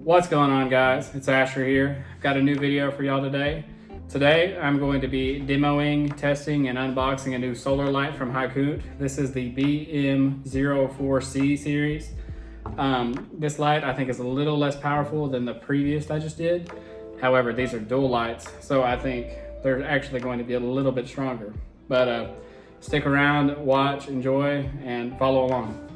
What's going on, guys? It's Asher here. I've got a new video for y'all today. Today I'm going to be demoing, testing, and unboxing a new solar light from HyKoont. This is the BM024C series. This light I think is a little less powerful than the previous I just did. However, these are dual lights, so I think they're actually going to be a little bit stronger. But stick around, watch, enjoy, and follow along.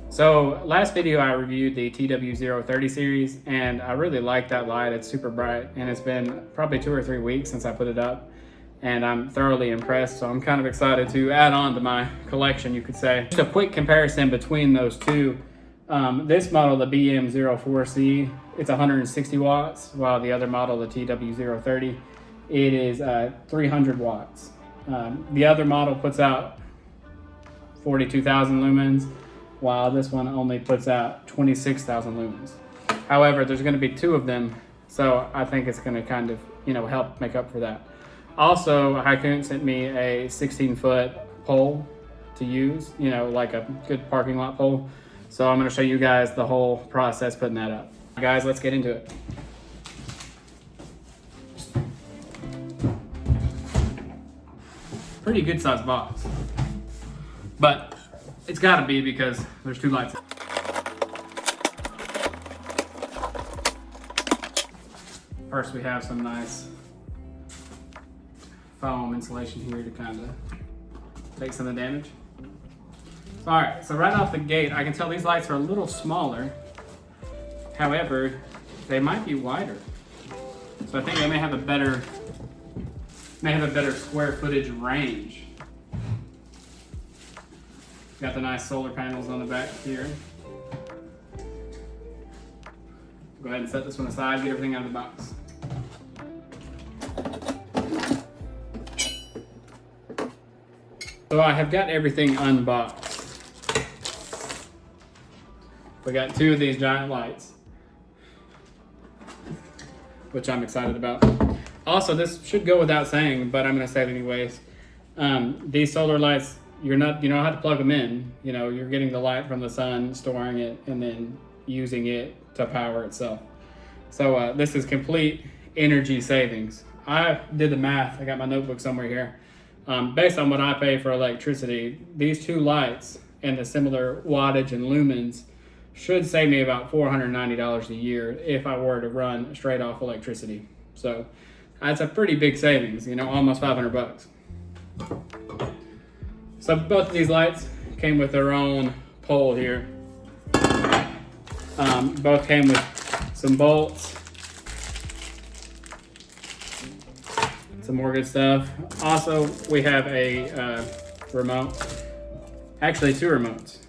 So last video I reviewed the TW030 series, and I really like that light. It's super bright, and it's been probably 2 or 3 weeks since I put it up, and I'm thoroughly impressed. So I'm kind of excited to add on to my collection, you could say. Just a quick comparison between those two. This model, the BM04C, it's 160 watts, while the other model, the TW030, it is 300 watts. The other model puts out 42,000 lumens, while this one only puts out 26,000 lumens. However, there's going to be 2 of them, so I think it's going to kind of, help make up for that. Also, HyKoont sent me a 16-foot pole to use, like a good parking lot pole. So I'm going to show you guys the whole process putting that up. Guys, let's get into it. Pretty good sized box, but it's gotta be because there's 2 lights. First, we have some nice foam insulation here to kind of take some of the damage. All right, so right off the gate, I can tell these lights are a little smaller. However, they might be wider. So I think they may have a better square footage range. Got the nice solar panels on the back here. Go ahead and set this one aside, get everything out of the box. So I have got everything unboxed. We got 2 of these giant lights, which I'm excited about. Also, this should go without saying, but I'm gonna say it anyways. These solar lights, you don't have to plug them in. You're getting the light from the sun, storing it, and then using it to power itself. So this is complete energy savings. I did the math. I got my notebook somewhere here. Based on what I pay for electricity, these 2 lights and the similar wattage and lumens should save me about $490 a year if I were to run straight off electricity. So that's a pretty big savings, almost 500 bucks. So both of these lights came with their own pole here. Both came with some bolts, some more good stuff. Also, we have a remote, actually 2 remotes.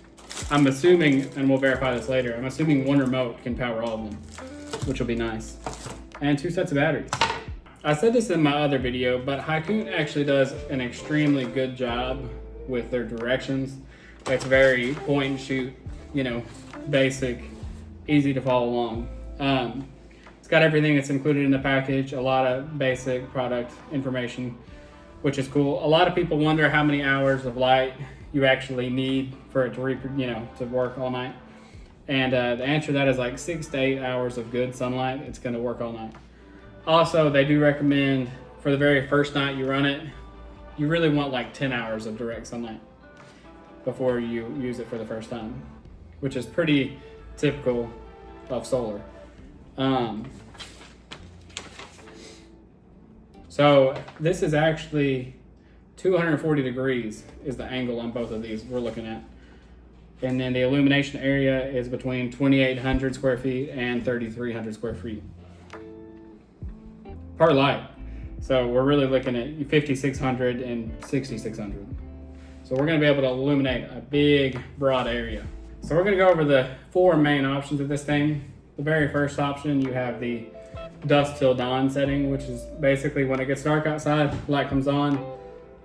I'm assuming, and we'll verify this later, I'm assuming 1 remote can power all of them, which will be nice. And 2 sets of batteries. I said this in my other video, but HyKoont actually does an extremely good job with their directions. It's very point and shoot, basic, easy to follow along. It's got everything that's included in the package, a lot of basic product information, which is cool. A lot of people wonder how many hours of light you actually need for it to to work all night. And the answer to that is like 6 to 8 hours of good sunlight. It's going to work all night. Also, they do recommend for the very first night you run it, you really want like 10 hours of direct sunlight before you use it for the first time, which is pretty typical of solar. So this is actually 240 degrees is the angle on both of these we're looking at. And then the illumination area is between 2,800 square feet and 3,300 square feet per light. So we're really looking at 5,600 and 6,600. So we're gonna be able to illuminate a big, broad area. So we're gonna go over the 4 main options of this thing. The very first option, you have the dusk till dawn setting, which is basically when it gets dark outside, light comes on,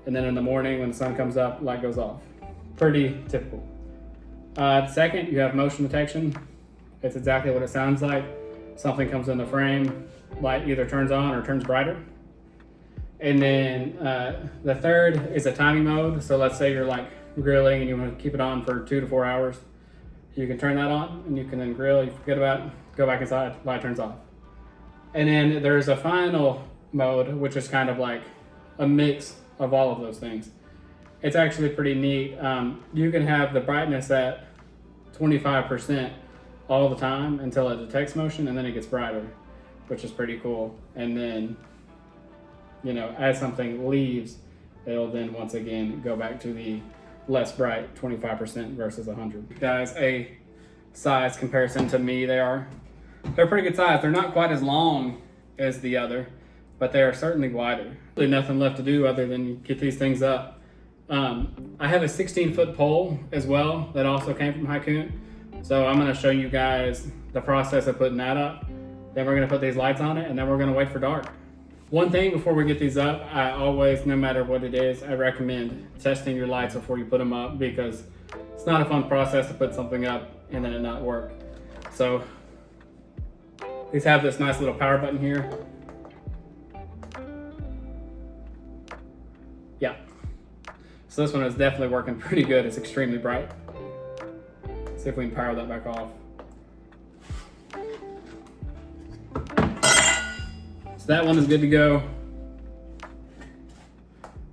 and then in the morning when the sun comes up, light goes off. Pretty typical. Second, you have motion detection. It's exactly what it sounds like. Something comes in the frame, light either turns on or turns brighter. And then the third is a timing mode. So let's say you're like grilling and you want to keep it on for 2 to 4 hours. You can turn that on and you can then grill. You forget about it, go back inside, light turns off. And then there's a final mode, which is kind of like a mix of all of those things. It's actually pretty neat. You can have the brightness at 25% all the time until it detects motion, and then it gets brighter, which is pretty cool. And then, you know, as something leaves, it'll then once again go back to the less bright 25% versus 100. Guys, a size comparison to me, they're pretty good size. They're not quite as long as the other, but they are certainly wider. Really nothing left to do other than get these things up. I have a 16-foot pole as well that also came from HyKoont. So I'm gonna show you guys the process of putting that up. Then we're gonna put these lights on it, and then we're gonna wait for dark. One thing before we get these up, I always, no matter what it is, I recommend testing your lights before you put them up, because it's not a fun process to put something up and then it not work. So these have this nice little power button here. Yeah. So this one is definitely working pretty good. It's extremely bright. See if we can power that back off. So that one is good to go.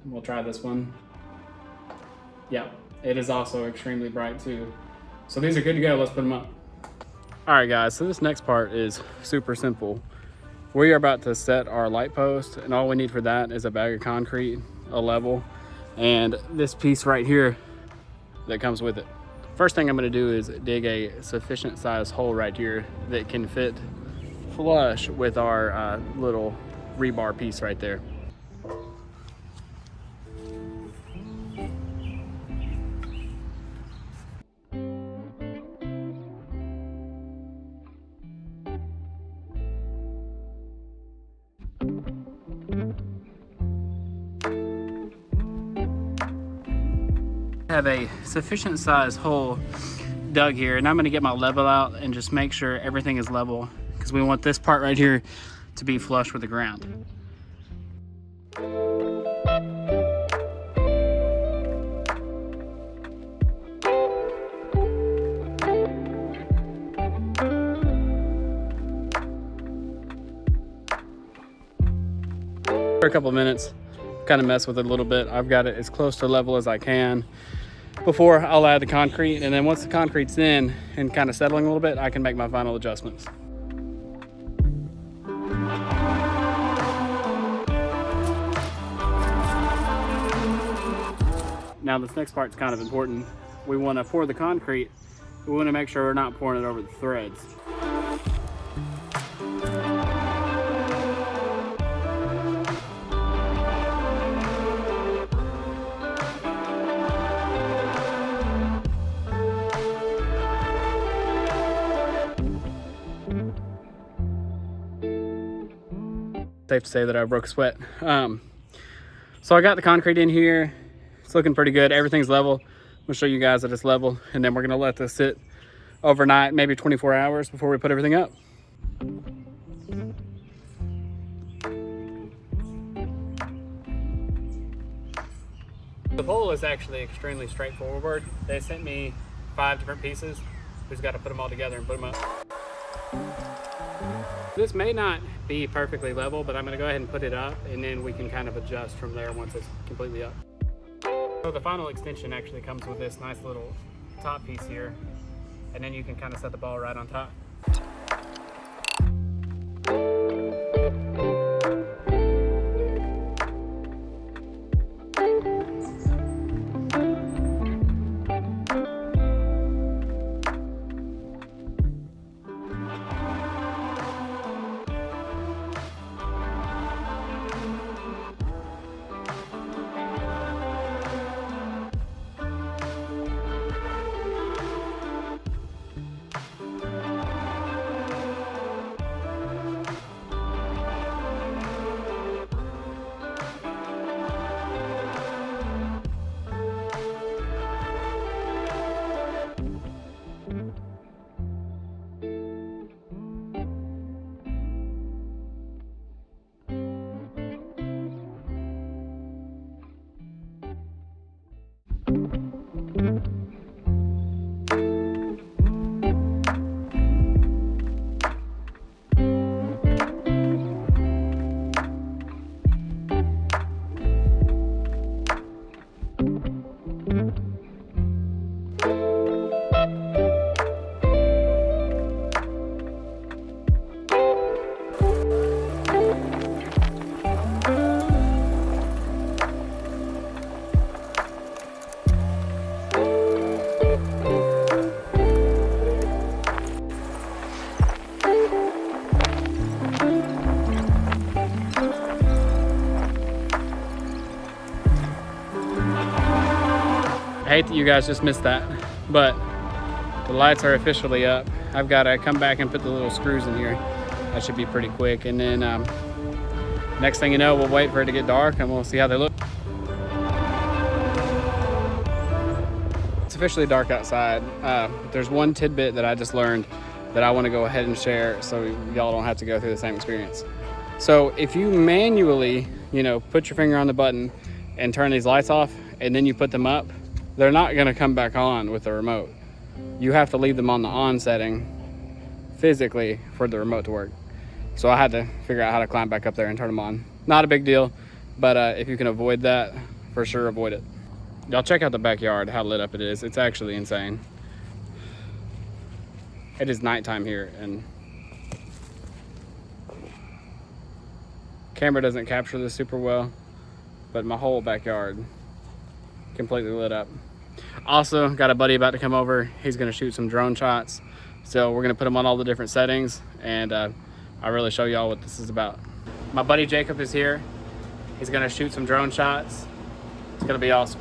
And we'll try this one. Yeah, it is also extremely bright too. So these are good to go. Let's put them up. All right, guys, so this next part is super simple. We are about to set our light post, and all we need for that is a bag of concrete, a level, and this piece right here that comes with it. First thing I'm gonna do is dig a sufficient size hole right here that can fit flush with our little rebar piece right there. Have a sufficient size hole dug here, and I'm going to get my level out and just make sure everything is level, because we want this part right here to be flush with the ground. For a couple of minutes, kind of mess with it a little bit. I've got it as close to level as I can before I'll add the concrete, and then once the concrete's in and kind of settling a little bit, I can make my final adjustments. Now this next part's kind of important. We want to pour the concrete. We want to make sure we're not pouring it over the threads. Safe to say that I broke a sweat. So I got the concrete in here. It's looking pretty good. Everything's level. I'm gonna show you guys that it's level, and then we're gonna let this sit overnight, maybe 24 hours before we put everything up. The pole is actually extremely straightforward. They sent me 5 different pieces. We just got to put them all together and put them up. This may not be perfectly level, but I'm going to go ahead and put it up, and then we can kind of adjust from there once it's completely up. So the final extension actually comes with this nice little top piece here, and then you can kind of set the ball right on top. hate that you guys just missed that, but the lights are officially up. I've got to come back and put the little screws in here. That should be pretty quick. And then next thing you know, we'll wait for it to get dark and we'll see how they look. It's officially dark outside. There's one tidbit that I just learned that I want to go ahead and share so y'all don't have to go through the same experience. So if you manually, put your finger on the button and turn these lights off and then you put them up, they're not going to come back on with the remote. You have to leave them on the on setting physically for the remote to work. So I had to figure out how to climb back up there and turn them on. Not a big deal, but if you can avoid that, for sure avoid it. Y'all check out the backyard, how lit up it is. It's actually insane. It is nighttime here and camera doesn't capture this super well, but my whole backyard completely lit up. Also got a buddy about to come over. He's gonna shoot some drone shots. So we're gonna put them on all the different settings and I'll really show y'all what this is about. My buddy Jacob is here. He's gonna shoot some drone shots. It's gonna be awesome.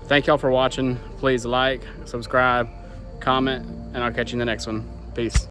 Thank y'all for watching. Please like, subscribe, comment, and I'll catch you in the next one. Peace.